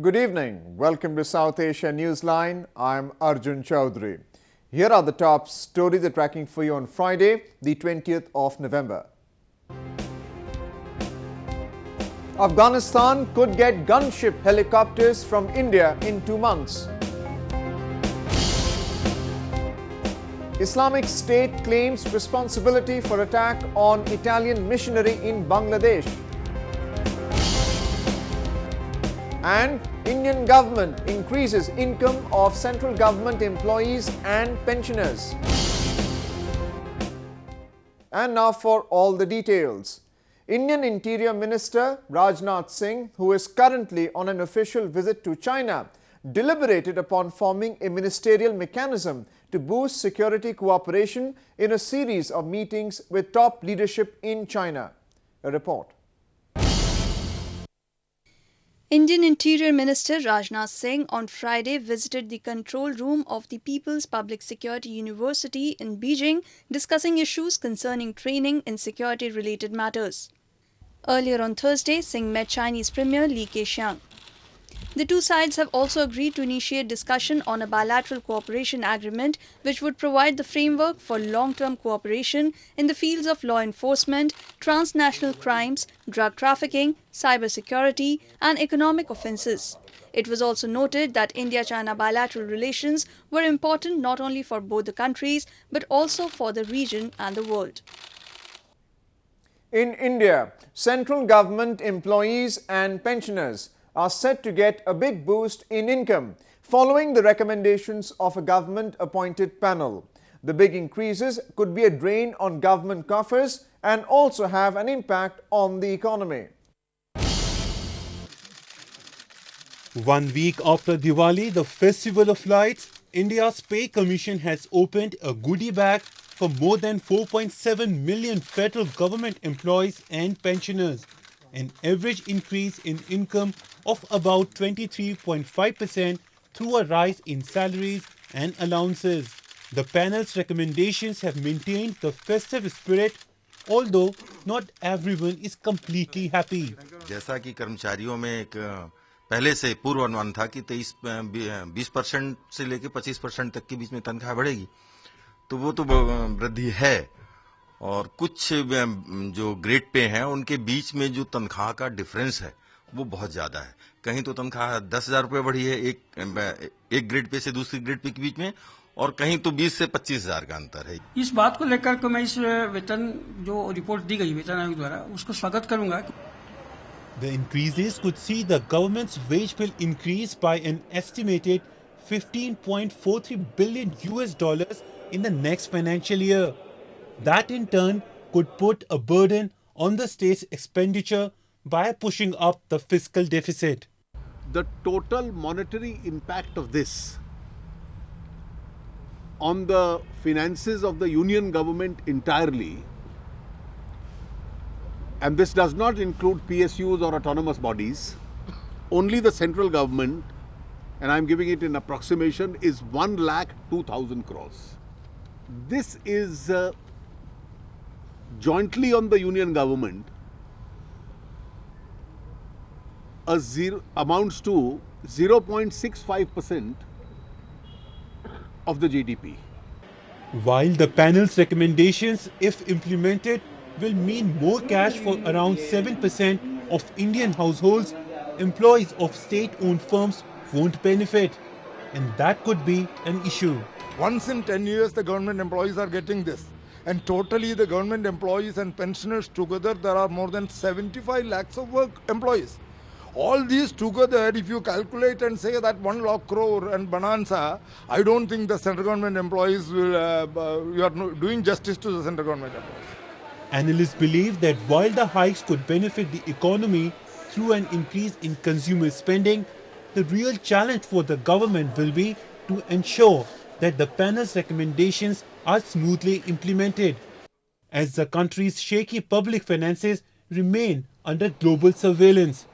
Good evening. Welcome to South Asia Newsline. I'm Arjun Chaudhary. Here are the top stories we're tracking for you on Friday, the 20th of November. Afghanistan could get gunship helicopters from India in 2 months. Islamic State claims responsibility for attack on Italian missionary in Bangladesh. And Indian government increases income of central government employees and pensioners. And now for all the details. Indian Interior Minister Rajnath Singh, who is currently on an official visit to China, deliberated upon forming a ministerial mechanism to boost security cooperation in a series of meetings with top leadership in China. A report. Indian Interior Minister Rajnath Singh on Friday visited the control room of the People's Public Security University in Beijing, discussing issues concerning training in security-related matters. Earlier on Thursday, Singh met Chinese Premier Li Keqiang. The two sides have also agreed to initiate discussion on a bilateral cooperation agreement which would provide the framework for long-term cooperation in the fields of law enforcement, transnational crimes, drug trafficking, cybersecurity, and economic offences. It was also noted that India-China bilateral relations were important not only for both the countries but also for the region and the world. In India, central government employees and pensioners are set to get a big boost in income following the recommendations of a government-appointed panel. The big increases could be a drain on government coffers and also have an impact on the economy. 1 week after Diwali, the Festival of Lights, India's Pay Commission has opened a goodie bag for more than 4.7 million federal government employees and pensioners, an average increase in income of about 23.5% through a rise in salaries and allowances. The panel's recommendations have maintained the festive spirit, although not everyone is completely happy. जैसा कि कर्मचारियों में एक पहले से पूर्वानुमान था कि 20% से लेकर 25% तक के बीच में तनख्वाह बढ़ेगी, तो वो तो वृद्धि है। और कुछ जो ग्रेड पे हैं उनके बीच में जो तनख्वाह का डिफरेंस है वो बहुत ज्यादा है। कहीं तो तनख्वाह 10,000 रुपये बढ़ी है एक ग्रेड पे से दूसरी ग्रेड पे के बीच में, और कहीं तो 20 से 25,000 का अंतर है। इस बात को लेकर के मैं इस वेतन जो रिपोर्ट दी गई वेतन आयोग द्वारा उसको स्वागत करूंगा। The increases could see the government's wage bill increase by an estimated $15.43 billion in the next financial year. That in turn could put a burden on the state's expenditure by pushing up the fiscal deficit. The total monetary impact of this on the finances of the union government entirely, and this does not include PSUs or autonomous bodies, only the central government, and I'm giving it in approximation, is 1,02,000 crores. This is jointly on the union government amounts to 0.65% of the GDP. While the panel's recommendations, if implemented, will mean more cash for around 7% of Indian households, employees of state-owned firms won't benefit, and that could be an issue. Once in 10 years, the government employees are getting this. And totally the government employees and pensioners together, there are more than 75 lakhs of employees. All these together, if you calculate and say that 1 lakh crore and bonanza, I don't think the central government employees will, you are doing justice to the central government employees. Analysts believe that while the hikes could benefit the economy through an increase in consumer spending, the real challenge for the government will be to ensure that the panel's recommendations are smoothly implemented, as the country's shaky public finances remain under global surveillance.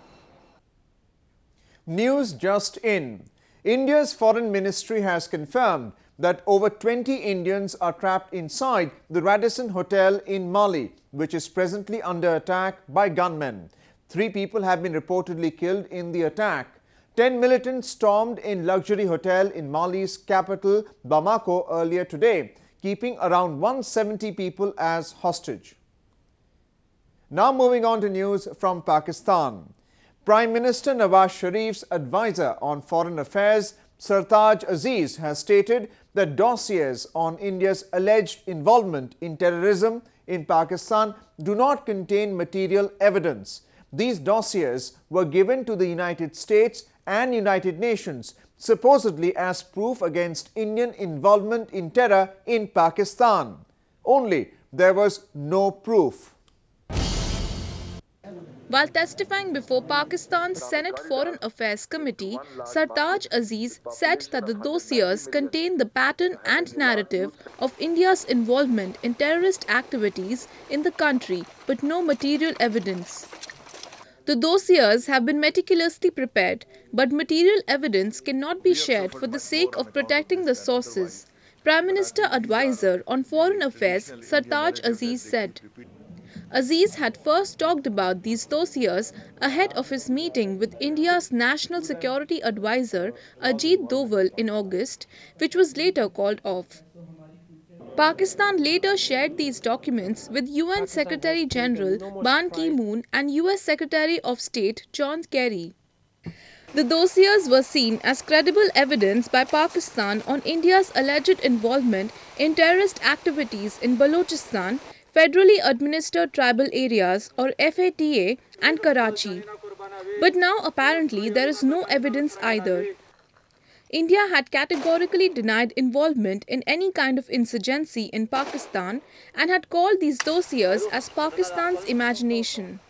News just in. India's Foreign Ministry has confirmed that over 20 Indians are trapped inside the Radisson Hotel in Mali, which is presently under attack by gunmen. 3 people have been reportedly killed in the attack. 10 militants stormed in luxury hotel in Mali's capital Bamako earlier today, keeping around 170 people as hostage. Now moving on to news from Pakistan. Prime Minister Nawaz Sharif's advisor on foreign affairs, Sartaj Aziz, has stated that dossiers on India's alleged involvement in terrorism in Pakistan do not contain material evidence. These dossiers were given to the United States and United Nations, supposedly as proof against Indian involvement in terror in Pakistan. Only there was no proof. While testifying before Pakistan's Senate Foreign Affairs Committee, Sartaj Aziz said that the dossiers contain the pattern and narrative of India's involvement in terrorist activities in the country, but no material evidence. The dossiers have been meticulously prepared, but material evidence cannot be shared for the sake of protecting the sources, Prime Minister Advisor on Foreign Affairs Sartaj Aziz said. Aziz had first talked about these dossiers ahead of his meeting with India's National Security Advisor Ajit Doval in August, which was later called off. Pakistan later shared these documents with UN Secretary General Ban Ki-moon and US Secretary of State John Kerry. The dossiers were seen as credible evidence by Pakistan on India's alleged involvement in terrorist activities in Balochistan, Federally Administered Tribal Areas or FATA, and Karachi. But now apparently there is no evidence either. India had categorically denied involvement in any kind of insurgency in Pakistan and had called these dossiers as Pakistan's imagination.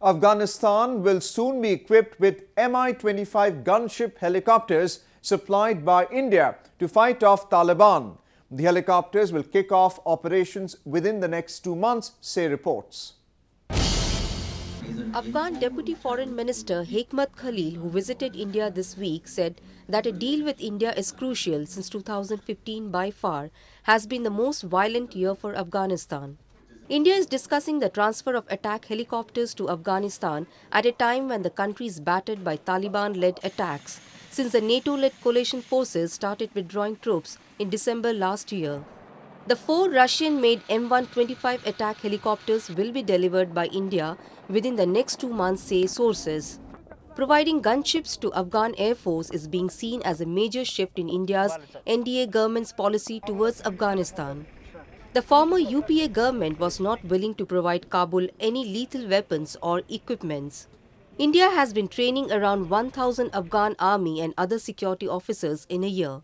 Afghanistan will soon be equipped with Mi-25 gunship helicopters supplied by India to fight off Taliban. The helicopters will kick off operations within the next 2 months, say reports. Afghan Deputy Foreign Minister Hekmat Khalil, who visited India this week, said that a deal with India is crucial since 2015 by far has been the most violent year for Afghanistan. India is discussing the transfer of attack helicopters to Afghanistan at a time when the country is battered by Taliban-led attacks, since the NATO-led coalition forces started withdrawing troops in December last year. The 4 Russian-made M125 attack helicopters will be delivered by India within the next 2 months, say sources. Providing gunships to Afghan Air Force is being seen as a major shift in India's NDA government's policy towards Afghanistan. The former UPA government was not willing to provide Kabul any lethal weapons or equipments. India has been training around 1,000 Afghan army and other security officers in a year.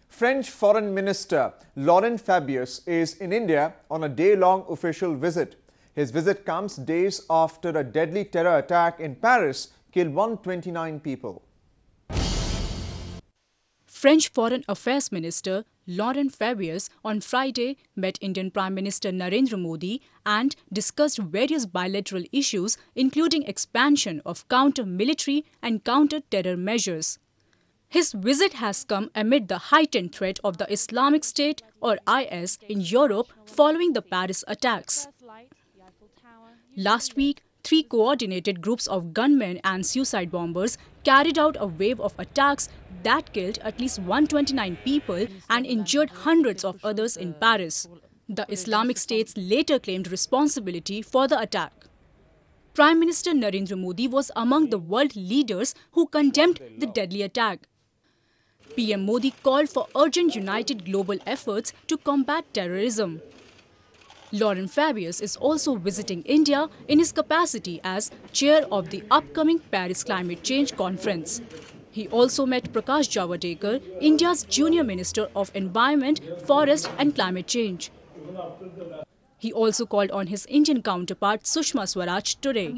French Foreign Minister Laurent Fabius is in India on a day-long official visit. His visit comes days after a deadly terror attack in Paris killed 129 people. French Foreign Affairs Minister Laurent Fabius on Friday met Indian Prime Minister Narendra Modi and discussed various bilateral issues, including expansion of counter-military and counter-terror measures. His visit has come amid the heightened threat of the Islamic State or IS in Europe following the Paris attacks. Last week, 3 coordinated groups of gunmen and suicide bombers carried out a wave of attacks that killed at least 129 people and injured hundreds of others in Paris. The Islamic States later claimed responsibility for the attack. Prime Minister Narendra Modi was among the world leaders who condemned the deadly attack. PM Modi called for urgent united global efforts to combat terrorism. Laurent Fabius is also visiting India in his capacity as chair of the upcoming Paris Climate Change Conference. He also met Prakash Javadekar, India's Junior Minister of Environment, Forest and Climate Change. He also called on his Indian counterpart Sushma Swaraj today.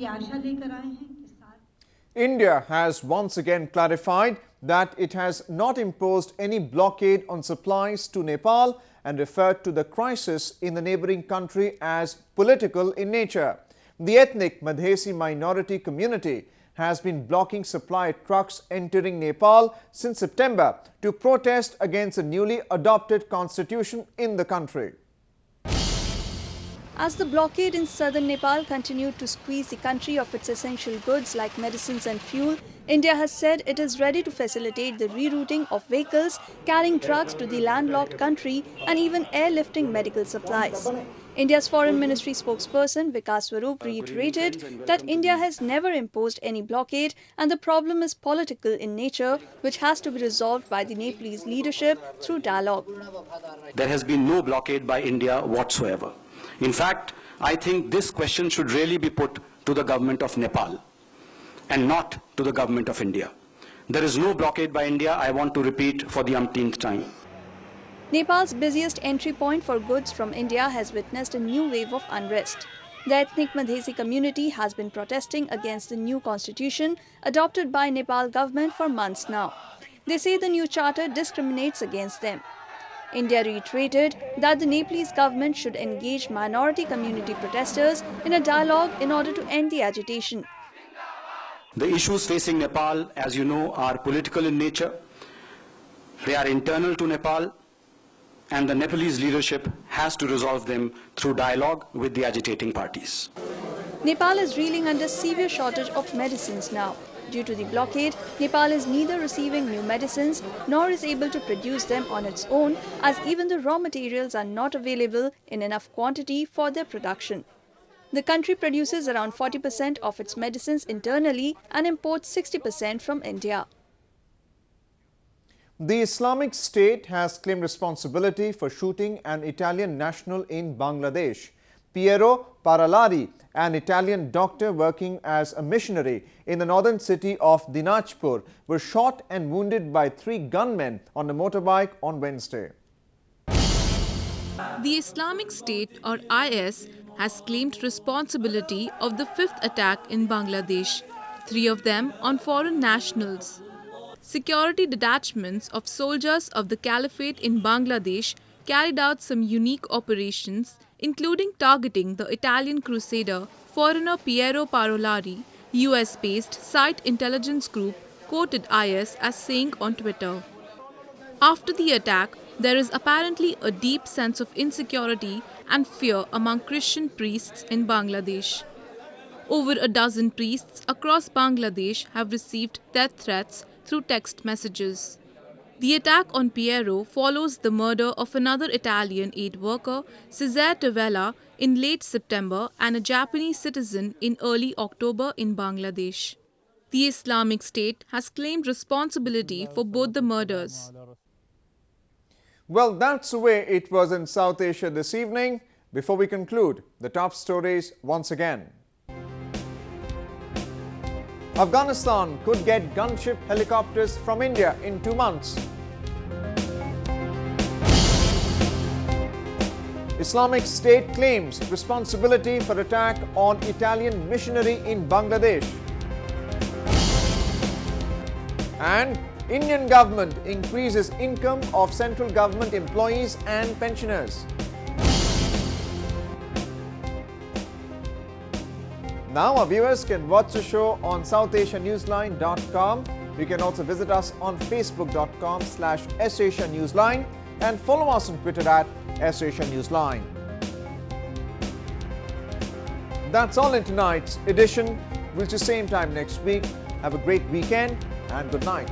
India has once again clarified that it has not imposed any blockade on supplies to Nepal and referred to the crisis in the neighboring country as political in nature. The ethnic Madhesi minority community has been blocking supply trucks entering Nepal since September to protest against the newly adopted constitution in the country. As the blockade in southern Nepal continued to squeeze the country of its essential goods like medicines and fuel, India has said it is ready to facilitate the rerouting of vehicles carrying drugs to the landlocked country and even airlifting medical supplies. India's Foreign Ministry spokesperson Vikas Swarup reiterated that India has never imposed any blockade and the problem is political in nature, which has to be resolved by the Nepalese leadership through dialogue. There has been no blockade by India whatsoever. In fact, I think this question should really be put to the government of Nepal and not to the government of India. There is no blockade by India, I want to repeat for the umpteenth time. Nepal's busiest entry point for goods from India has witnessed a new wave of unrest. The ethnic Madhesi community has been protesting against the new constitution adopted by Nepal government for months now. They say the new charter discriminates against them. India reiterated that the Nepalese government should engage minority community protesters in a dialogue in order to end the agitation. The issues facing Nepal, as you know, are political in nature. They are internal to Nepal, and the Nepalese leadership has to resolve them through dialogue with the agitating parties. Nepal is reeling under severe shortage of medicines now. Due to the blockade, Nepal is neither receiving new medicines nor is able to produce them on its own, as even the raw materials are not available in enough quantity for their production. The country produces around 40% of its medicines internally and imports 60% from India. The Islamic State has claimed responsibility for shooting an Italian national in Bangladesh. Piero Parolari, an Italian doctor working as a missionary in the northern city of Dinajpur, was shot and wounded by 3 gunmen on a motorbike on Wednesday. The Islamic State, or IS, has claimed responsibility of the 5th attack in Bangladesh, 3 of them on foreign nationals. Security detachments of soldiers of the Caliphate in Bangladesh carried out some unique operations, including targeting the Italian crusader foreigner Piero Parolari, US-based site intelligence group quoted IS as saying on Twitter. After the attack, there is apparently a deep sense of insecurity and fear among Christian priests in Bangladesh. Over a dozen priests across Bangladesh have received death threats through text messages. The attack on Piero follows the murder of another Italian aid worker, Cesare Tavella, in late September and a Japanese citizen in early October in Bangladesh. The Islamic State has claimed responsibility for both the murders. Well, that's the way it was in South Asia this evening. Before we conclude, the top stories once again. Afghanistan could get gunship helicopters from India in 2 months. Islamic State claims responsibility for attack on Italian missionary in Bangladesh. And Indian government increases income of central government employees and pensioners. Now our viewers can watch the show on SouthAsiaNewsline.com. You can also visit us on Facebook.com/SAsiaNewsline and follow us on Twitter @SAsiaNewsline. That's all in tonight's edition. We'll see you same time next week. Have a great weekend and good night.